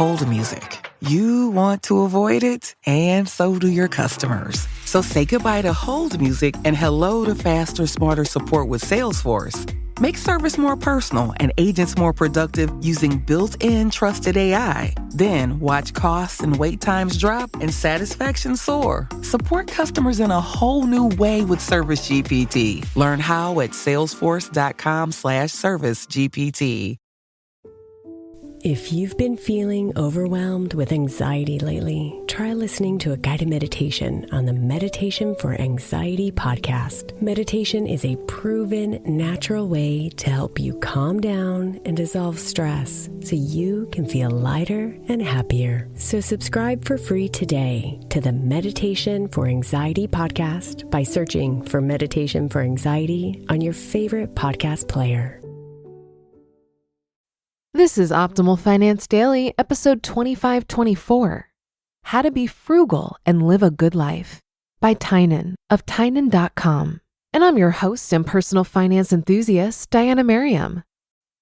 hold music. You want to avoid it, and so do your customers. So say goodbye to hold music and hello to faster, smarter support with Salesforce. Make service more personal and agents more productive using built-in trusted AI. Then watch costs and wait times drop and satisfaction soar. Support customers in a whole new way with Service GPT. Learn how at salesforce.com/servicegpt. If you've been feeling overwhelmed with anxiety lately, try listening to a guided meditation on the Meditation for Anxiety podcast. Meditation is a proven, natural way to help you calm down and dissolve stress so you can feel lighter and happier. So subscribe for free today to the Meditation for Anxiety podcast by searching for Meditation for Anxiety on your favorite podcast player. This is Optimal Finance Daily, episode 2524, How to Be Frugal and Live a Good Life by Tynan of Tynan.com. And I'm your host and personal finance enthusiast, Diana Merriam.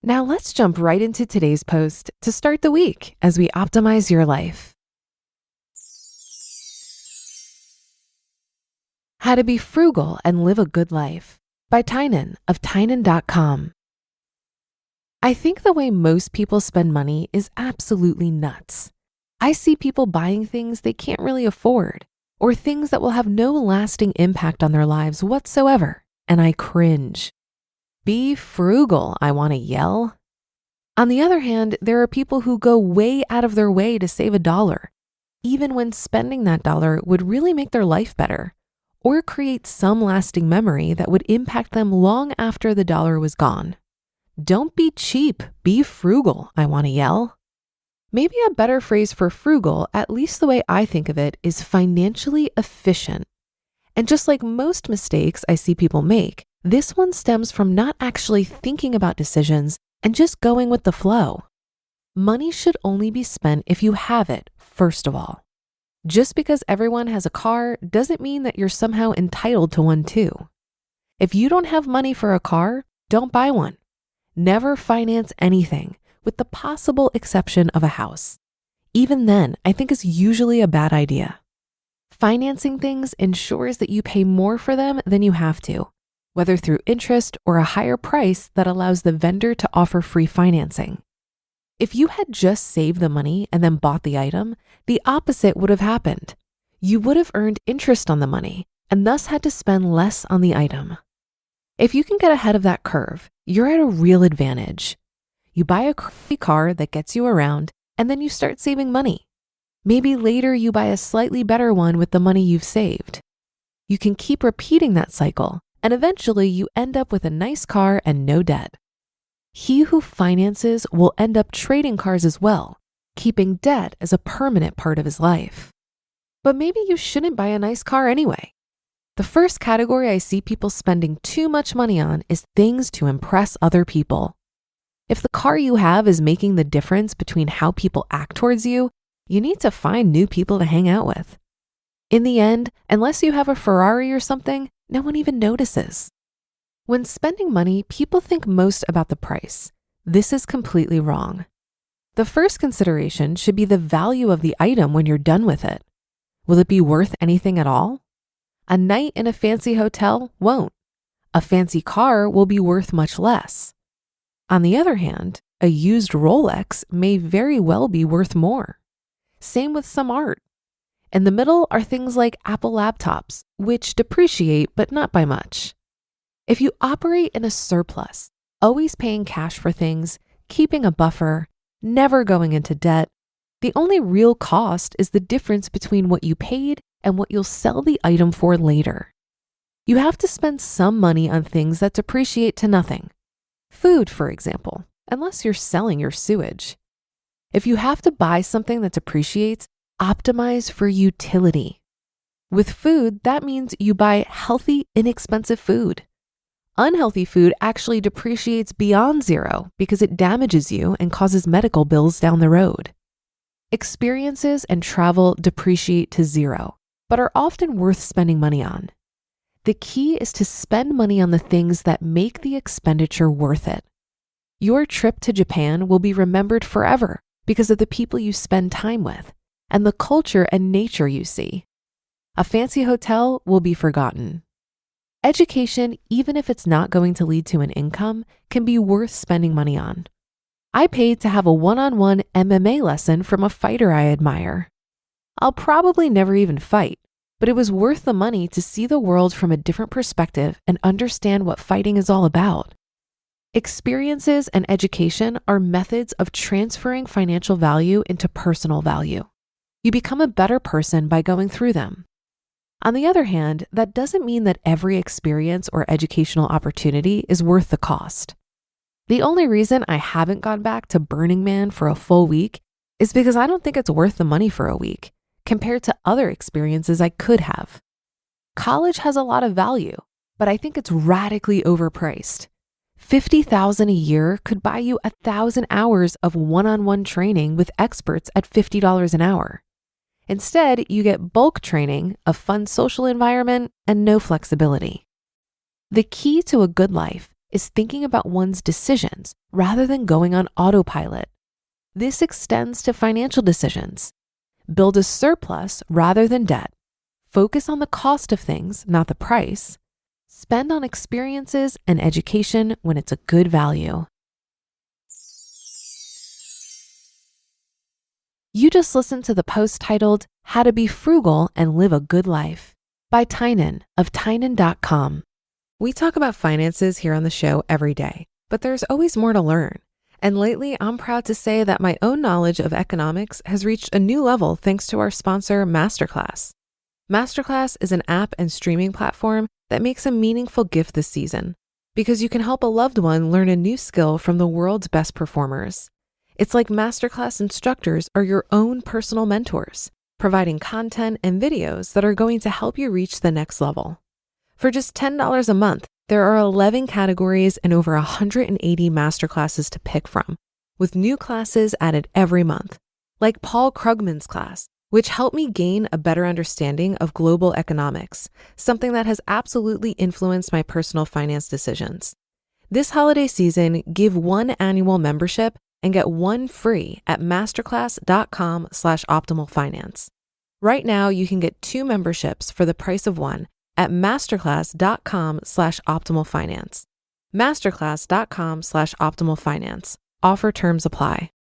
Now let's jump right into today's post to start the week as we optimize your life. How to Be Frugal and Live a Good Life by Tynan of Tynan.com. I think the way most people spend money is absolutely nuts. I see people buying things they can't really afford or things that will have no lasting impact on their lives whatsoever, and I cringe. Be frugal, I want to yell. On the other hand, there are people who go way out of their way to save $1, even when spending that dollar would really make their life better or create some lasting memory that would impact them long after the dollar was gone. Don't be cheap, be frugal, I want to yell. Maybe a better phrase for frugal, at least the way I think of it, is financially efficient. And just like most mistakes I see people make, this one stems from not actually thinking about decisions and just going with the flow. Money should only be spent if you have it, first of all. Just because everyone has a car doesn't mean that you're somehow entitled to one too. If you don't have money for a car, don't buy one. Never finance anything, with the possible exception of a house. Even then, I think is usually a bad idea. Financing things ensures that you pay more for them than you have to, whether through interest or a higher price that allows the vendor to offer free financing. If you had just saved the money and then bought the item, the opposite would have happened. You would have earned interest on the money and thus had to spend less on the item. If you can get ahead of that curve, you're at a real advantage. You buy a crappy car that gets you around, and then you start saving money. Maybe later you buy a slightly better one with the money you've saved. You can keep repeating that cycle, and eventually you end up with a nice car and no debt. He who finances will end up trading cars as well, keeping debt as a permanent part of his life. But maybe you shouldn't buy a nice car anyway. The first category I see people spending too much money on is things to impress other people. If the car you have is making the difference between how people act towards you, you need to find new people to hang out with. In the end, unless you have a Ferrari or something, no one even notices. When spending money, people think most about the price. This is completely wrong. The first consideration should be the value of the item when you're done with it. Will it be worth anything at all? A night in a fancy hotel won't. A fancy car will be worth much less. On the other hand, a used Rolex may very well be worth more. Same with some art. In the middle are things like Apple laptops, which depreciate but not by much. If you operate in a surplus, always paying cash for things, keeping a buffer, never going into debt, the only real cost is the difference between what you paid and what you'll sell the item for later. You have to spend some money on things that depreciate to nothing. Food, for example, unless you're selling your sewage. If you have to buy something that depreciates, optimize for utility. With food, that means you buy healthy, inexpensive food. Unhealthy food actually depreciates beyond zero because it damages you and causes medical bills down the road. Experiences and travel depreciate to zero, but are often worth spending money on. The key is to spend money on the things that make the expenditure worth it. Your trip to Japan will be remembered forever because of the people you spend time with and the culture and nature you see. A fancy hotel will be forgotten. Education, even if it's not going to lead to an income, can be worth spending money on. I paid to have a one-on-one MMA lesson from a fighter I admire. I'll probably never even fight, but it was worth the money to see the world from a different perspective and understand what fighting is all about. Experiences and education are methods of transferring financial value into personal value. You become a better person by going through them. On the other hand, that doesn't mean that every experience or educational opportunity is worth the cost. The only reason I haven't gone back to Burning Man for a full week is because I don't think it's worth the money for a week compared to other experiences I could have. College has a lot of value, but I think it's radically overpriced. $50,000 a year could buy you 1,000 hours of one-on-one training with experts at $50 an hour. Instead, you get bulk training, a fun social environment, and no flexibility. The key to a good life is thinking about one's decisions rather than going on autopilot. This extends to financial decisions. Build a surplus rather than debt. Focus on the cost of things, not the price. Spend on experiences and education when it's a good value. You just listened to the post titled, How to Be Frugal and Live a Good Life by Tynan of Tynan.com. We talk about finances here on the show every day, but there's always more to learn. And lately, I'm proud to say that my own knowledge of economics has reached a new level thanks to our sponsor, Masterclass. Masterclass is an app and streaming platform that makes a meaningful gift this season because you can help a loved one learn a new skill from the world's best performers. It's like Masterclass instructors are your own personal mentors, providing content and videos that are going to help you reach the next level. For just $10 a month, there are 11 categories and over 180 masterclasses to pick from, with new classes added every month, like Paul Krugman's class, which helped me gain a better understanding of global economics, something that has absolutely influenced my personal finance decisions. This holiday season, give one annual membership and get one free at masterclass.com/optimalfinance. Right now, you can get 2 memberships for the price of one at masterclass.com/optimalfinance. Masterclass.com/optimalfinance. Offer terms apply.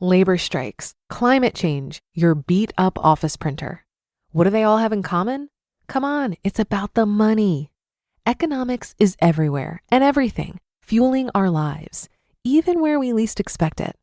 Labor strikes, climate change, your beat up office printer. What do they all have in common? Come on, it's about the money. Economics is everywhere and everything, fueling our lives, even where we least expect it.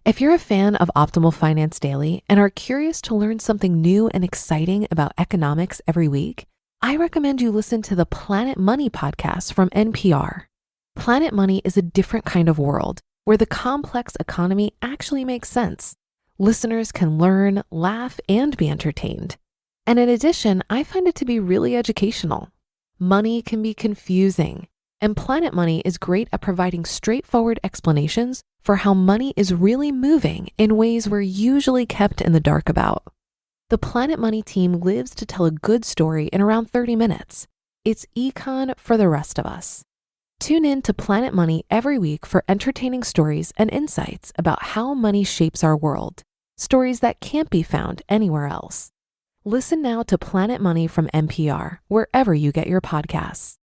If you're a fan of Optimal Finance Daily and are curious to learn something new and exciting about economics every week, I recommend you listen to the Planet Money podcast from NPR. Planet Money is a different kind of world where the complex economy actually makes sense. Listeners can learn, laugh, and be entertained. And in addition, I find it to be really educational. Money can be confusing, and Planet Money is great at providing straightforward explanations for how money is really moving in ways we're usually kept in the dark about. The Planet Money team lives to tell a good story in around 30 minutes. It's econ for the rest of us. Tune in to Planet Money every week for entertaining stories and insights about how money shapes our world, stories that can't be found anywhere else. Listen now to Planet Money from NPR, wherever you get your podcasts.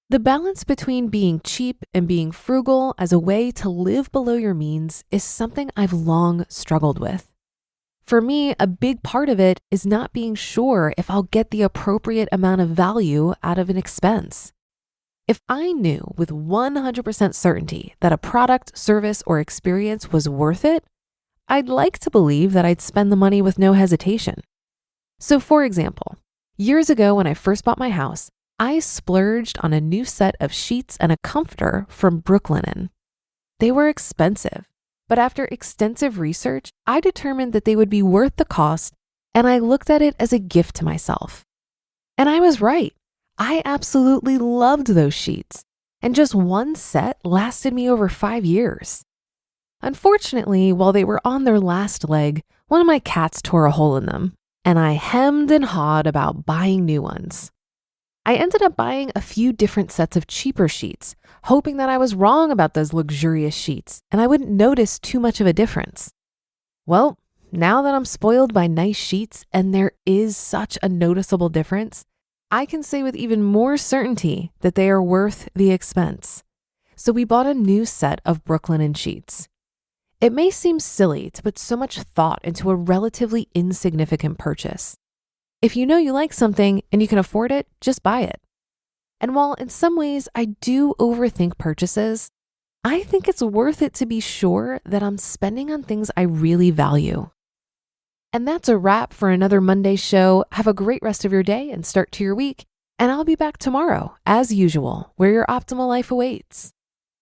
The balance between being cheap and being frugal as a way to live below your means is something I've long struggled with. For me, a big part of it is not being sure if I'll get the appropriate amount of value out of an expense. If I knew with 100% certainty that a product, service, or experience was worth it, I'd like to believe that I'd spend the money with no hesitation. So for example, years ago when I first bought my house, I splurged on a new set of sheets and a comforter from Brooklinen. They were expensive, but after extensive research, I determined that they would be worth the cost, and I looked at it as a gift to myself. And I was right. I absolutely loved those sheets, and just one set lasted me over 5 years. Unfortunately, while they were on their last leg, one of my cats tore a hole in them, and I hemmed and hawed about buying new ones. I ended up buying a few different sets of cheaper sheets, hoping that I was wrong about those luxurious sheets and I wouldn't notice too much of a difference. Well, now that I'm spoiled by nice sheets and there is such a noticeable difference, I can say with even more certainty that they are worth the expense. So we bought a new set of Brooklinen sheets. It may seem silly to put so much thought into a relatively insignificant purchase. If you know you like something and you can afford it, just buy it. And while in some ways I do overthink purchases, I think it's worth it to be sure that I'm spending on things I really value. And that's a wrap for another Monday show. Have a great rest of your day and start to your week. And I'll be back tomorrow, as usual, where your optimal life awaits.